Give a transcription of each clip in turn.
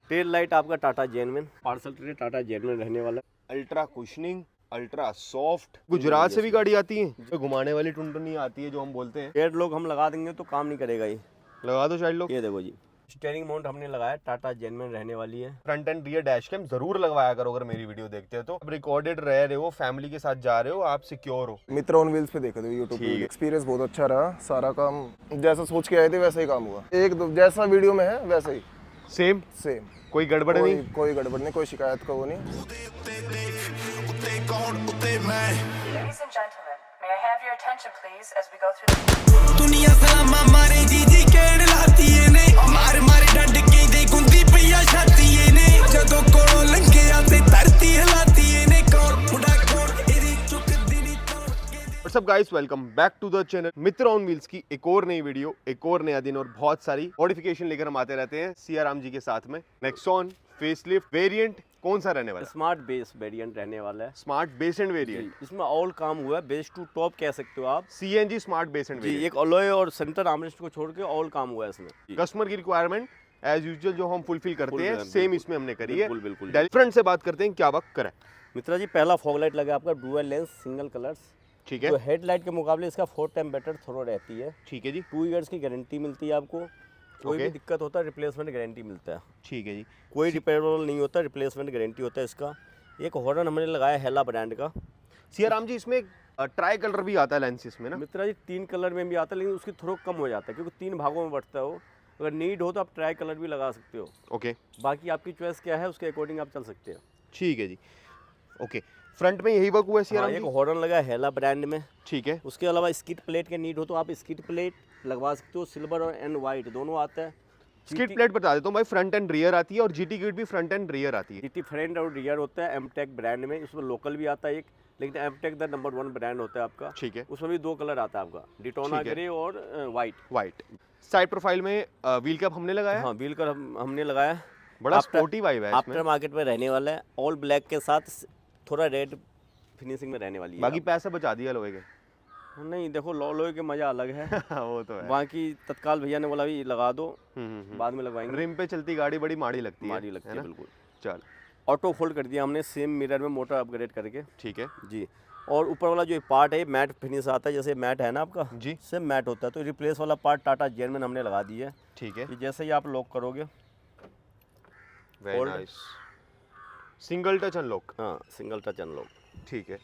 Tail light आपका Tata genuine, parcel tray Tata genuine रहने वाला। Ultra cushioning, ultra soft. Gujarat से भी गाड़ी आती है, तो घुमाने वाली टुनटुनी आती है जो हम बोलते हैं। चाइल्ड लॉक हम लगा देंगे तो काम नहीं करेगा ये। लगा दो चाइल्ड लॉक। ये देखो जी, स्टीयरिंग माउंट हमने लगाया, टाटा जेन्युइन रहने वाली है। Front and rear dash cam जरूर लगवाया करो अगर मेरी वीडियो देखते हो तो। अब रिकॉर्डेड रह रहे हो, फैमिली के साथ जा रहे हो, आप सिक्योर हो। मित्र ऑन व्हील्स पे देखा था यूट्यूब पे, एक्सपीरियंस बहुत अच्छा रहा। सारा काम जैसा सोच के आए थे वैसा ही काम हुआ, जैसा वीडियो में है वैसा ही सेम। कोई गड़बड़ नहीं, कोई गड़बड़ नहीं, कोई शिकायत का वो नहीं। Ladies and gentlemen, may I have your attention please as we go through the... दुनिया सलामा मारे जीजी केड़ लाती है ने मार मार डंड के दे गुंदी पिया छाती है ने जदों कोलों लंघे आते धरती हिलाती है ने कौन मुंडा कौन एदी चुक दिनी तोड़ के। What's up guys, welcome back to the channel Mitra on wheels की एक और नई वीडियो, एक और नया दिन और बहुत सारी मॉडिफिकेशन लेकर हम आते रहते हैं सियाराम जी के साथ में। नेक्सॉन फेसलिफ्ट वेरिएंट कौन सा रहने वाला है? स्मार्ट बेस वेरिएंट रहने वाला है। स्मार्ट बेस एंड वेरिएंट, इसमें ऑल काम हुआ है, बेस टू टॉप कह सकते हो आप। CNG smart base and G, variant. एक अलॉय और सेंटर आर्मरेस्ट को छोड़ के ऑल काम हुआ है इसमें। कस्टमर की रिक्वायरमेंट एज यूजुअल जो हम फुलफिल करते हैं सेम इसमें हमने करी है। बिल्कुल। फ्रंट से बात करते हैं, क्या वक्त करा है मित्रा जी? पहला फॉग लाइट लगा आपका डुअल लेंस सिंगल कलर्स। ठीक है, तो हेडलाइट के मुकाबले इसका 4 टाइम बेटर थ्रो रहती है। ठीक है जी। 2 इयर्स की गारंटी मिलती है आपको। कोई भी दिक्कत होता है रिप्लेसमेंट गारंटी मिलता है। ठीक है जी। कोई रिपेयरेबल नहीं होता, रिप्लेसमेंट गारंटी होता है इसका। एक हॉर्न हमने लगाया हेला ब्रांड का। सियाराम जी इसमें ट्राई कलर भी आता है लेंसेज में ना? मित्रा जी 3 कलर में भी आता है, लेकिन उसकी थ्रो कम हो जाता है क्योंकि 3 भागों में बढ़ता है वो। अगर नीड हो तो आप ट्राई कलर भी लगा सकते हो। ओके, बाकी आपकी चॉइस क्या है उसके अकॉर्डिंग आप चल सकते हो। ठीक है जी। ओके, फ्रंट में यही वर्क हुआ है सियाराम एक जी? हॉर्न लगा हेला ब्रांड में। ठीक है। उसके अलावा स्किट प्लेट के नीड हो तो आप स्किट प्लेट लगवा सकते हो। सिल्वर और एंड वाइट दोनों आता है। स्किट प्लेट बता देता हूँ भाई, फ्रंट एंड रियर आती है और जीटी किट भी फ्रंट एंड रियर आती है। जीटी फ्रंट और रियर होता है एमटेक ब्रांड में। उसमें लोकल भी आता है एक, लेकिन एमटेक द नंबर 1 ब्रांड होता है आपका। ठीक है। उसमें भी 2 कलर आता है आपका, डिटोना ग्रे और वाइट। साइड प्रोफाइल में व्हील कैप हमने लगाया है। हाँ, व्हील कर हमने लगाया है। बड़ा स्पोर्टी वाइब है इसमें। आफ्टर मार्केट में रहने वाला है, ऑल ब्लैक के साथ थोड़ा रेड फिनिशिंग में रहने वाली है। बाकी पैसा बचा दिया लोहे के। नहीं देखो, लोहे के मजा अलग है। वो तो है। बाकी तत्काल भैया ने बोला भी लगा दो, बाद में लगवाएंगे। रिम पे चलती गाड़ी बड़ी माड़ी लगती है। मारी लगती है बिल्कुल। चल, ऑटो फोल्ड कर दिया हमने सेम मिरर में, मोटर अपग्रेड करके। ठीक है जी। और ऊपर वाला जो पार्ट है मैट फिनिश आता है, जैसे मैट है ना आपका जी, सेम मैट होता है। तो रिप्लेस वाला पार्ट टाटा जेन्युइन हमने लगा दी है। ठीक है। ये जैसे ही आप लॉक करोगे, very nice, single touch unlock. हाँ, सिंगल टच अनलॉक। ठीक है,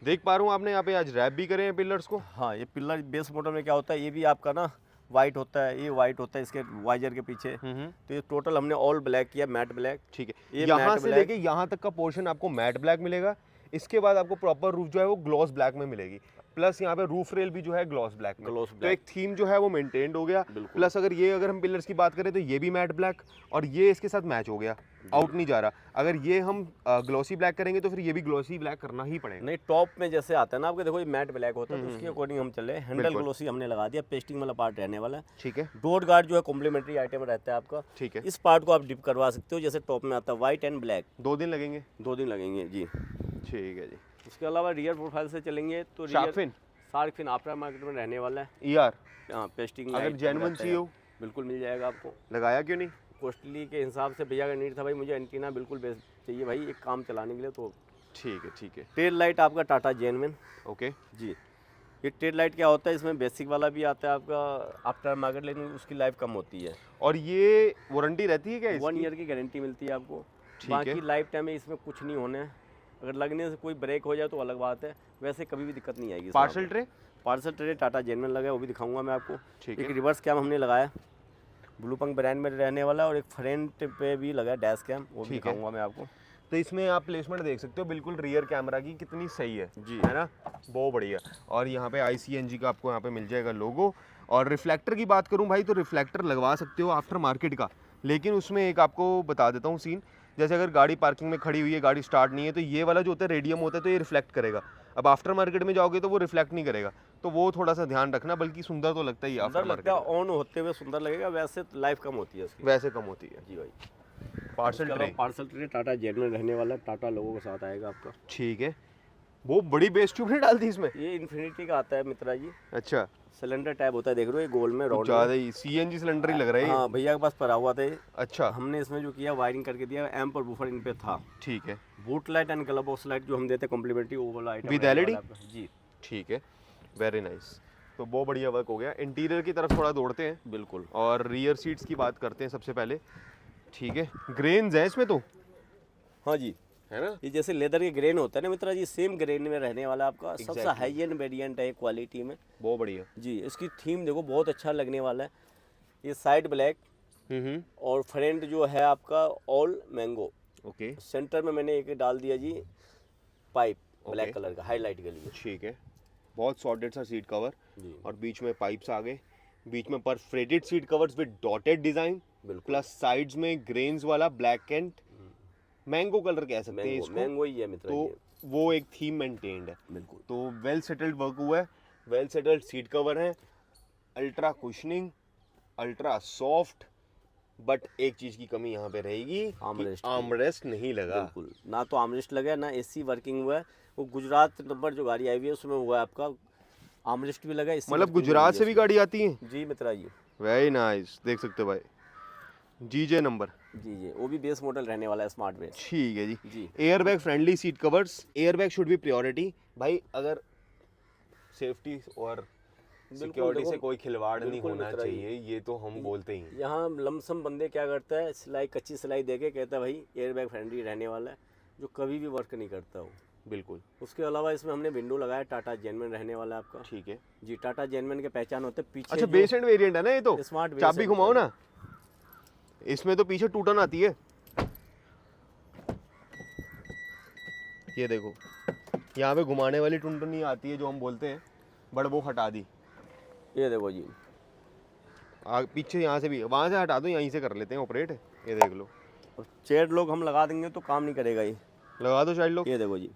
देख पा रहा हूँ आपने यहाँ पे आज रैप भी करे हैं पिलर्स को। हाँ, ये पिलर बेस मॉडल में क्या होता है, ये भी आपका ना वाइट होता है, ये वाइट होता है इसके वाइजर के पीछे। तो ये टोटल हमने ऑल ब्लैक किया, मैट ब्लैक। ठीक है, ये यहाँ मैट से लेके यहाँ तक का पोर्शन आपको मैट ब्लैक मिलेगा। इसके बाद आपको प्रॉपर रूफ जो है वो ग्लॉस ब्लैक में मिलेगी। प्लस यहाँ पे रूफ रेल भी जो है ग्लॉस ब्लैक में। ग्लॉस तो ब्लैक। एक थीम जो है वो मेंटेन्ड हो गया। प्लस अगर हम पिलर्स की बात करें तो ये भी मैट ब्लैक और ये इसके साथ मैच हो गया, आउट नहीं जा रहा। अगर ये हम ग्लॉसी ब्लैक करेंगे तो फिर ये भी ग्लॉसी ब्लैक करना ही पड़ेगा। नहीं, टॉप में जैसे आता है ना आपके, देखो ये मैट ब्लैक होता है तो उसके अकॉर्डिंग हम चले। हैंडल ग्लॉसी हमने लगा दिया, पेस्टिंग वाला पार्ट रहने वाला है। ठीक है। डोर गार्ड जो है कॉम्प्लीमेंट्री आइटम रहता है आपका। ठीक है। इस पार्ट को आप डिप करवा सकते हो, जैसे टॉप में आता है व्हाइट एंड ब्लैक। 2 दिन लगेंगे? 2 दिन लगेंगे जी। ठीक है जी। उसके अलावा रियर प्रोफाइल से चलेंगे तो शार्क फिन आफ्टर मार्केट में रहने वाला है। ईआर पेस्टिंग अगर जेन्युइन चाहिए हो बिल्कुल मिल जाएगा आपको। लगाया क्यों नहीं? कॉस्टली के हिसाब से भैया का नीड था भाई, मुझे एंटीना बिल्कुल बेस्ट चाहिए भाई एक काम चलाने के लिए। तो ठीक है, ठीक है। टेल लाइट आपका टाटा जेन्युइन। ओके जी। ये टेल लाइट क्या होता है, इसमें बेसिक वाला भी आता है आपका आफ्टर मार्केट, लेकिन उसकी लाइफ कम होती है। और ये वारंटी रहती है क्या इसकी? 1 ईयर की गारंटी मिलती है आपको। ठीक है। बाकी लाइफ टाइम में इसमें कुछ नहीं होने। अगर लगने से कोई ब्रेक हो जाए तो अलग बात है, वैसे कभी भी दिक्कत नहीं आएगी। पार्सल ट्रे टाटा जेन्युइन लगा है, वो भी दिखाऊंगा मैं आपको। ठीक एक है। रिवर्स कैम हमने लगाया, ब्लू पंक ब्रांड में रहने वाला, और एक फ्रंट पे भी लगा है डैश कैम, वो भी दिखाऊंगा मैं आपको। तो इसमें आप प्लेसमेंट देख सकते हो, बिल्कुल रियर कैमरा की कितनी सही है जी, है ना, बहुत बढ़िया। और यहाँ पे ICNG का आपको यहाँ पे मिल जाएगा लोगो। और रिफ्लेक्टर की बात करूँ भाई तो रिफ्लेक्टर लगवा सकते हो आफ्टर मार्केट का, लेकिन उसमें एक आपको बता देता हूँ सीन। जैसे अगर गाड़ी पार्किंग में खड़ी हुई है, गाड़ी स्टार्ट नहीं है, तो ये वाला जो होता है रेडियम होता है तो ये रिफ्लेक्ट करेगा। अब आफ्टर मार्केट में जाओगे तो वो रिफ्लेक्ट नहीं करेगा, तो वो थोड़ा सा ध्यान रखना। बल्कि सुंदर तो लगता ही है आफ्टर मार्केट, ऑन होते हुए सुंदर लगेगा, वैसे लाइफ कम होती है उसकी। वैसे कम होती है जी भाई। पार्सल ट्रे टाटा जेन्युइन रहने वाला है, टाटा लोगों के साथ आएगा आपका। ठीक है। वो बड़ी बेस ट्यूब नहीं डालती इसमें? ये इन्फिनिटी का आता है मित्रा जी। अच्छा, सिलेंडर टाइप होता है, देख रहे हो ये गोल में कुछ राउंड ज़्यादा ही CNG सिलेंडर ही लग रहा है ये। हाँ भैया के पास पड़ा हुआ था ये। अच्छा हमने इसमें जो किया वायरिंग करके दिया, एम्प और बूफर इन पे था। ठीक है, boot light and glove box light जो हम देते हैं कॉम्प्लीमेंट्री, वो वाला आइटम With रहने LED? वाला है आपका। जी ठीक है, वेरी नाइस। तो बहुत बढ़िया वर्क हो गया। इंटीरियर की तरफ थोड़ा दौड़ते हैं बिल्कुल। और रियर सीट्स की बात करते हैं सबसे पहले। ठीक है, ग्रेन्स हैं इसमें तो, हाँ जी, है ना? ये जैसे लेदर के ग्रेन होता है ना मित्रा जी, सेम ग्रेन में रहने वाला आपका सबसे Exactly. हाई एंड वेरिएंट है क्वालिटी में। बहुत बढ़िया। जी, इसकी थीम देखो बहुत अच्छा लगने वाला है। ये साइड ब्लैक और फ्रंट जो है आपका ऑल मैंगो। ओके सेंटर में मैंने एक डाल दिया जी पाइप ब्लैक कलर का हाईलाइट के लिए। ठीक है, बहुत सॉलिड सा सीट कवर जी और बीच में पाइप्स आ गए, बीच में perforated seat covers with dotted design, बिल्कुल। प्लस साइड्स में ग्रेन्स वाला ब्लैक एंड मैंगो कलर कह सकते हैं मैंगो इसको। मैंगो ही है मित्रा तो जी। वो एक थीम मेंटेन्ड है, बिल्कुल। तो वेल सेटल्ड वर्क हुआ है, वेल सेटल्ड सीट कवर है, ultra cushioning, ultra soft. But एक चीज की कमी यहाँ पे रहेगी, आर्मरेस्ट की। आर्मरेस्ट नहीं लगा। बिल्कुल, ना तो आर्मरेस्ट लगा है ना एसी वर्किंग हुआ है। वो गुजरात नंबर जो गाड़ी आई हुई है उसमें हुआ है आपका आर्मरेस्ट भी लगा है। AC मतलब working गुजरात भी से है भी गाड़ी आती है? उसमें। जी मित्रा जी। वेरी नाइस, देख सकते हो भाई, GJ नंबर। जी जी, वो भी बेस मॉडल रहने वाला है, स्मार्ट बेस। ठीक है जी। जी। Airbag friendly seat covers, airbag should be priority भाई। अगर सेफ्टी और सिक्योरिटी से देखो, कोई खिलवाड़ नहीं बिल्कुल होना मित्रा जी। चाहिए, ये तो हम बोलते ही हैं। यहाँ लमसम बंदे क्या करता है, सिलाई कच्ची सिलाई देके कहता है भाई एयर बैग फ्रेंडली रहने वाला है, जो कभी भी वर्क नहीं करता हो। बिल्कुल। उसके अलावा इसमें हमने विंडो लगाया, टाटा जेनमन रहने वाला है आपका। ठीक है। जी, टाटा जेनमन के पहचान होते हैं पीछे। अच्छा, बेस एंड वेरिएंट है ना ये तो? स्मार्ट बेस चाबी है घुमाओ मित्रा ना, इसमें तो पीछे टूटन आती है। ये देखो, यहाँ पे घुमाने वाली टुनटुनी आती है जो हम बोलते हैं, बट वो हटा दी। जी। ये देखो जी, पीछे यहाँ से भी, वहाँ से हटा दो, यहीं से कर लेते हैं ऑपरेट। ये देख लो, और चेयर लोग हम लगा देंगे तो काम नहीं करेगा ये। लगा दो चाइल्ड लॉक। ये देखो जी,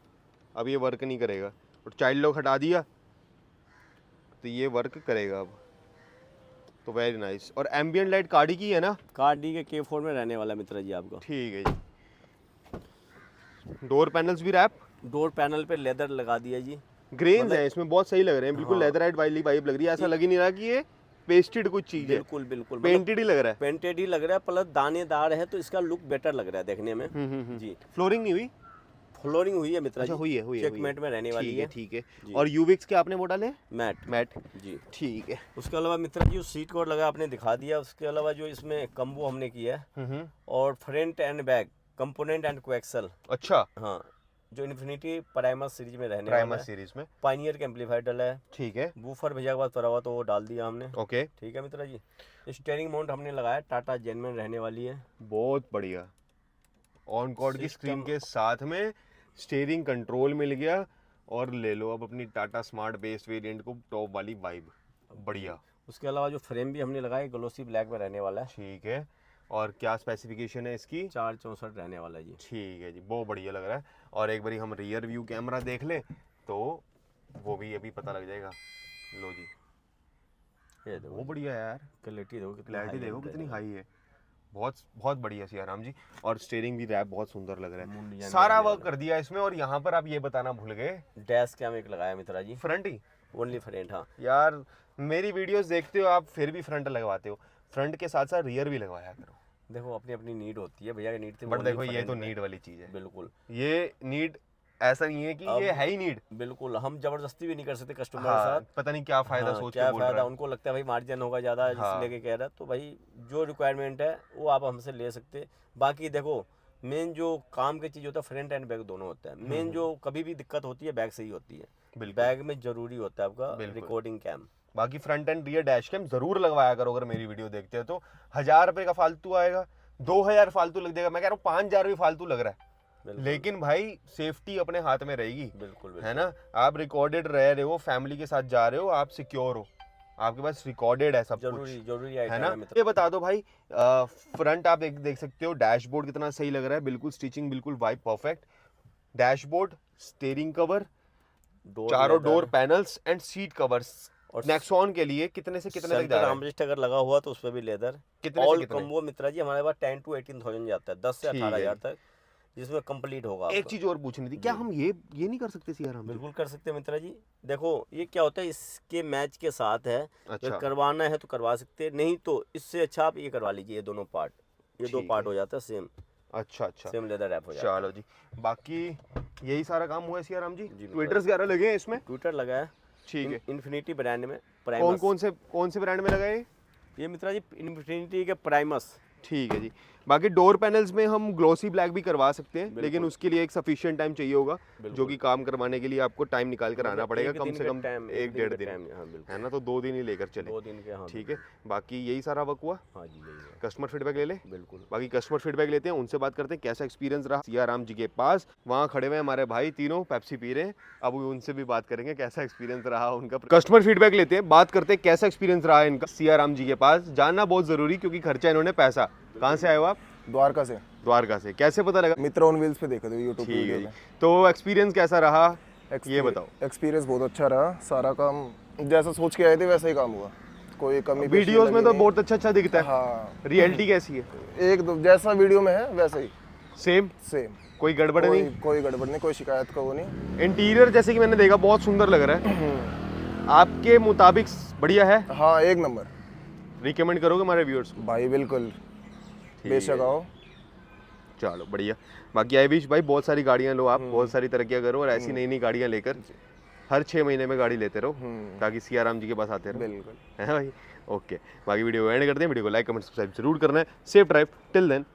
अब ये वर्क नहीं करेगा, और चाइल्ड लॉक हटा दिया तो ये वर्क करेगा अब। तो वेरी नाइस। और एम्बियंट लाइट कार्डी की है ना? कार डी के K4 में रहने वाला है मित्रा जी आपका। ठीक है जी। डोर पैनल्स भी रैप, डोर पैनल पे लेदर लगा दिया जी। ग्रेन्स हैं इसमें, बहुत सही लग रहे हैं, बिल्कुल लेदराइट वाली वाइब लग रही है। ऐसा लग ही नहीं रहा कि ये पेस्टेड कुछ चीज है, बिल्कुल बिल्कुल, पेंटेड ही लग रहा है। पेंटेड ही लग रहा है, प्लस दानेदार है तो इसका लुक बेटर लग रहा है देखने में। जी। फ्लोरिंग नहीं हुई? फ्लोरिंग हुई है मित्रा अच्छा, जी। हुई है। चेकमेट में रहने वाली है। ठीक है। जी। और यूविक्स के आपने वो डाले? मैट। मैट। जी। ठीक है। उसके अलावा मित्रा जी सीट कवर लगा आपने दिखा दिया। उसके अलावा जो इसमें कम्बो हमने किया है, और front end back component and coaxial. अच्छा, हाँ, जो इन्फिनिटी प्राइमर सीरीज में रहने प्राइमर वाला है। सीरीज में। पायनियर का एम्पलीफायर डला है। ठीक है। बूफर भैया के पास पड़ा हुआ तो वो डाल दिया हमने। ओके, ठीक है मित्रा जी। स्टीयरिंग माउंट हमने लगाया, टाटा जेनमन रहने वाली है। बहुत बढ़िया। ऑन कॉर्ड की स्क्रीन System- के साथ में स्टीयरिंग कंट्रोल मिल गया, और ले लो अब अपनी टाटा स्मार्ट बेस वेरिएंट को, टॉप वाली वाइब। बढ़िया। उसके अलावा जो फ्रेम भी हमने लगाया ग्लोसी ब्लैक में रहने वाला है। ठीक है। और क्या स्पेसिफिकेशन है इसकी? 464 रहने वाला है जी। ठीक है जी, बहुत बढ़िया लग रहा है। और एक बारी हम रियर व्यू कैमरा देख लें तो वो भी अभी पता लग जाएगा। लो जी, ये देखो वो बढ़िया है यार, क्लैरिटी देखो कितनी क्लैरिटी high देखो है। कितनी हाई है। बहुत बहुत बढ़िया सियाराम जी। और स्टीयरिंग भी रैप बहुत सुंदर लग रहा Moon है, design सारा बढ़िया वर्क लग कर दिया इसमें। और यहाँ पर आप ये बताना भूल गए, डैश कैम एक लगाया मित्रा जी, फ्रंट ही। Only front. हाँ, यार मेरी वीडियोस देखते हो आप, फिर भी फ्रंट लगवाते हो, फ्रंट के साथ साथ रियर भी लगवाया करो। देखो अपनी अपनी नीड होती है, भैया की नीड थी। बट only देखो, ये front तो में। नीड वाली चीज है, बिल्कुल ये नीड ऐसा नहीं है कि ये अब- है ही नीड। बिल्कुल, हम जबरदस्ती भी नहीं कर सकते कस्टमर के हाँ, साथ। पता नहीं क्या फायदा हाँ, सोच क्या के बोल रहा फायदा, है। उनको लगता है भाई मार्जिन होगा ज़्यादा हाँ। इसलिए कह रहा है, तो भाई जो रिक्वायरमेंट है वो आप हमसे ले सकते। बाकी देखो, मेन जो काम की चीज़ होता है फ्रंट एंड बैक दोनों होता है। मेन जो कभी भी दिक्कत होती है बैक से ही होती है। बिल्कुल। बैक में जरूरी होता है आपका बिल्कुल। Recording cam. बाकी front and rear dash cam जरूर लगवाया करो। अगर मेरी वीडियो देखते हो तो 1000 रुपये का फालतू आएगा, 2000 फालतू लग जाएगा, मैं कह रहा हूँ 5000 भी फालतू लग रहा है, बिल्कुल। लेकिन भाई सेफ्टी अपने हाथ में रहेगी। बिल्कुल है ना? आप रिकॉर्डेड रह रहे हो, फैमिली के साथ जा रहे हो, आप सिक्योर हो, आपके पास रिकॉर्डेड है सब जरूरी कुछ, जरूरी है आइटम ना? है मित्र। ये बता दो भाई, फ्रंट आप देख सकते हो, डैशबोर्ड कितना सही लग रहा है, बिल्कुल स्टिचिंग, बिल्कुल vibe perfect. Dashboard, steering cover, चारों door panels and seat covers. और नेक्सॉन के लिए कितने से कितने तक जा सेंटर रहा है? आर्मरेस्ट अगर लगा हुआ तो उस पर भी लेदर। कितने से ऑल कितने? कम्बो मित्रा जी हमारे पास 10 to 18,000 जाता है, 10 से ठीक 18,000 है। तक। जिसमें कंप्लीट होगा एक आपका। चीज और पूछनी थी, क्या हम ये नहीं कर सकते सीआर हम? बिल्कुल कर सकते हैं मित्रा जी। देखो ये क्या होता है, इसके मैच के साथ है, अच्छा। अगर करवाना है तो करवा सकते हैं, नहीं तो इससे अच्छा आप ये करवा लीजिए, ये दोनों पार्ट, ये दो ठीक पार्ट है। हो जाता है सेम, अच्छा अच्छा, सेम लेदर रैप हो जाता है। चलो जी। बाकी यही सारा काम हुआ है सीआर जी? जी, ट्विटर्स वगैरह लगे हैं इसमें? ट्विटर लगा है, ठीक है। इन्फिनिटी ब्रांड में, कौन प्राइमस। कौन से ब्रांड में लगाए? ये मित्रा जी इन्फिनिटी के प्राइमस। ठीक है जी। बाकी डोर पैनल्स में हम ग्लोसी ब्लैक भी करवा सकते हैं, लेकिन बिल्कुल। उसके लिए एक सफिशिएंट टाइम चाहिए होगा, जो बिल्कुल। कि काम करवाने के लिए आपको टाइम निकाल कर आना पड़ेगा, कम से कम एक डेढ़ दिन, हाँ बिल्कुल, है ना? तो 2 दिन ही लेकर चले। 2 दिन के, हाँ ठीक है। बाकी यही सारा वर्क हुआ। हाँ जी यही है, कस्टमर फीडबैक ले ले। बिल्कुल। बाकी कस्टमर फीडबैक लेते हैं, उनसे बात करते हैं कैसा एक्सपीरियंस रहा सियाराम जी के पास। वहाँ खड़े हुए हमारे भाई तीनों पेप्सी पी रहे हैं, अब उनसे भी बात करेंगे कैसा एक्सपीरियंस रहा उनका। कस्टमर फीडबैक लेते हैं, बात करते हैं कैसा एक्सपीरियंस रहा इनका सियाराम जी के पास। जानना बहुत जरूरी, क्योंकि खर्चा इन्होंने पैसा। कहाँ से आए हो आप? द्वारका से। द्वारका से। कैसे पता लगा? मित्रा ऑन व्हील्स पे देखा था यूट्यूब ठीक है वीडियो जी। में। तो एक्सपीरियंस कैसा रहा ये बताओ। एक्सपीरियंस बहुत अच्छा रहा, सारा काम जैसा सोच के आए थे वैसा ही काम हुआ, कोई कमी पेशी वीडियोस में लगी तो नहीं। बहुत अच्छा दिखता है। हाँ, रियलिटी कैसी है? जैसा वीडियो में है वैसा ही सेम? सेम, कोई गड़बड़ नहीं? कोई गड़बड़ नहीं, कोई शिकायत का वो नहीं। इंटीरियर जैसे कि मैंने देखा बहुत सुंदर लग रहा है, आपके मुताबिक बढ़िया है? हाँ एक नंबर रिकमेंड करोगे हमारे व्यूअर्स को? भाई, बिल्कुल बेशक आओ। चलो बढ़िया। बाकी आयुष भाई बहुत सारी गाड़ियां लो आप, बहुत सारी तरक्कियां करो, और ऐसी नई नई गाड़ियां लेकर हर 6 महीने में गाड़ी लेते रहो, ताकि सियाराम जी के पास आते रहो। बिल्कुल। है भाई? ओके। बाकी वीडियो को एंड करते हैं। वीडियो को लाइक कमेंट सब्सक्राइब जरूर करना है। Safe drive, till then